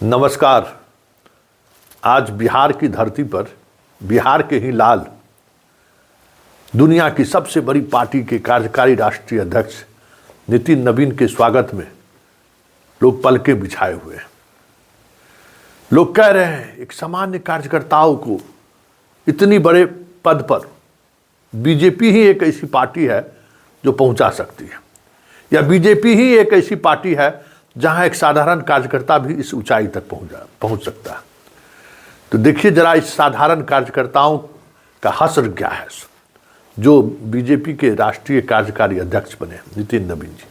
नमस्कार। आज बिहार की धरती पर बिहार के ही लाल दुनिया की सबसे बड़ी पार्टी के कार्यकारी राष्ट्रीय अध्यक्ष नितिन नवीन के स्वागत में लोग पलके बिछाए हुए हैं। लोग कह रहे हैं एक सामान्य कार्यकर्ताओं को इतनी बड़े पद पर बीजेपी ही एक ऐसी पार्टी है जो पहुंचा सकती है, या बीजेपी ही एक ऐसी पार्टी है जहां एक साधारण कार्यकर्ता भी इस ऊंचाई तक पहुंच सकता है। तो देखिए जरा इस साधारण कार्यकर्ताओं का हश्र क्या है जो बीजेपी के राष्ट्रीय कार्यकारी अध्यक्ष बने नितिन नवीन जी।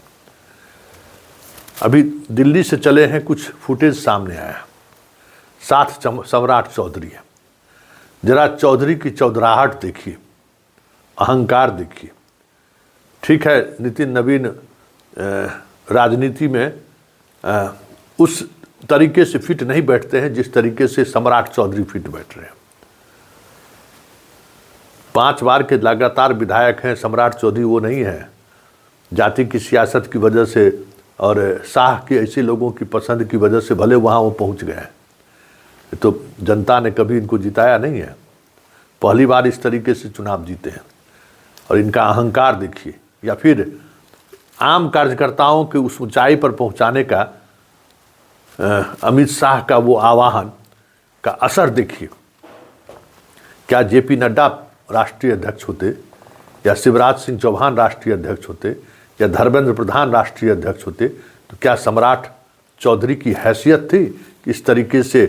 अभी दिल्ली से चले हैं, कुछ फुटेज सामने आया, साथ सम्राट चौधरी है। जरा चौधरी की चौधराहट देखिए, अहंकार देखिए। ठीक है, नितिन नवीन राजनीति में उस तरीके से फिट नहीं बैठते हैं जिस तरीके से सम्राट चौधरी फिट बैठ रहे हैं। 5 बार के लगातार विधायक हैं सम्राट चौधरी, वो नहीं है। जाति की सियासत की वजह से और शाह के ऐसे लोगों की पसंद की वजह से भले वहाँ वो पहुँच गए हैं, तो जनता ने कभी इनको जिताया नहीं है। पहली बार इस तरीके से चुनाव जीते हैं। और इनका अहंकार देखिए, या फिर आम कार्यकर्ताओं के उस ऊंचाई पर पहुंचाने का अमित शाह का वो आह्वान का असर देखिए। क्या जेपी नड्डा राष्ट्रीय अध्यक्ष होते, या शिवराज सिंह चौहान राष्ट्रीय अध्यक्ष होते, या धर्मेंद्र प्रधान राष्ट्रीय अध्यक्ष होते, तो क्या सम्राट चौधरी की हैसियत थी कि इस तरीके से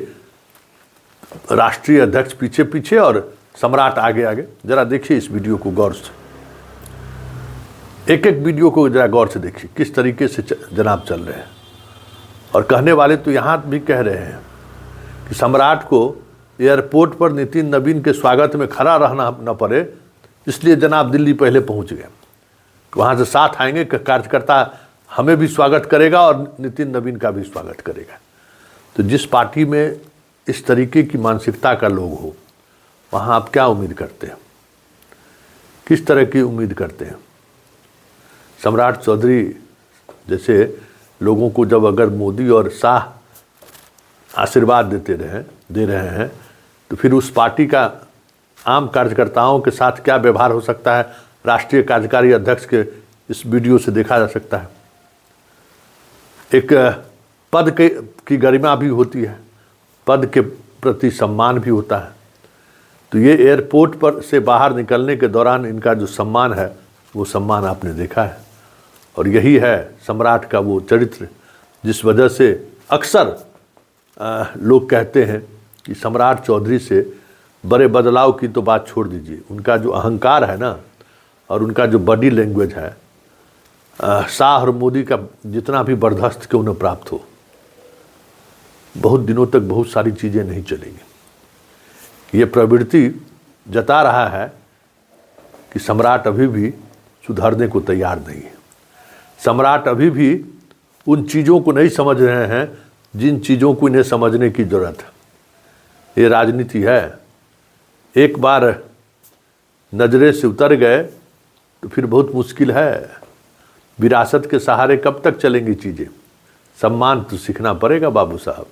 राष्ट्रीय अध्यक्ष पीछे पीछे और सम्राट आगे आगे? जरा देखिए इस वीडियो को गौर से, एक एक वीडियो को जरा गौर से देखिए किस तरीके से जनाब चल रहे हैं। और कहने वाले तो यहाँ भी कह रहे हैं कि सम्राट को एयरपोर्ट पर नितिन नवीन के स्वागत में खड़ा रहना न पड़े, इसलिए जनाब दिल्ली पहले पहुँच गए। वहाँ से साथ आएंगे कि कार्यकर्ता हमें भी स्वागत करेगा और नितिन नवीन का भी स्वागत करेगा। तो जिस पार्टी में इस तरीके की मानसिकता का लोग हो, वहाँ आप क्या उम्मीद करते हैं? किस तरह की उम्मीद करते हैं? सम्राट चौधरी जैसे लोगों को जब अगर मोदी और शाह आशीर्वाद दे रहे हैं, तो फिर उस पार्टी का आम कार्यकर्ताओं के साथ क्या व्यवहार हो सकता है, राष्ट्रीय कार्यकारी अध्यक्ष के इस वीडियो से देखा जा सकता है। एक पद की गरिमा भी होती है, पद के प्रति सम्मान भी होता है। तो ये एयरपोर्ट पर से बाहर निकलने के दौरान इनका जो सम्मान है, वो सम्मान आपने देखा है। और यही है सम्राट का वो चरित्र जिस वजह से अक्सर लोग कहते हैं कि सम्राट चौधरी से बड़े बदलाव की तो बात छोड़ दीजिए, उनका जो अहंकार है ना, और उनका जो बॉडी लैंग्वेज है, शाह और मोदी का जितना भी बर्दाश्त क्यों न प्राप्त हो, बहुत दिनों तक बहुत सारी चीज़ें नहीं चलेंगी। ये प्रवृत्ति जता रहा है कि सम्राट अभी भी सुधरने को तैयार नहीं है। सम्राट अभी भी उन चीज़ों को नहीं समझ रहे हैं जिन चीज़ों को इन्हें समझने की ज़रूरत है। ये राजनीति है, एक बार नजरे से उतर गए तो फिर बहुत मुश्किल है। विरासत के सहारे कब तक चलेंगी चीज़ें? सम्मान तो सीखना पड़ेगा बाबू साहब।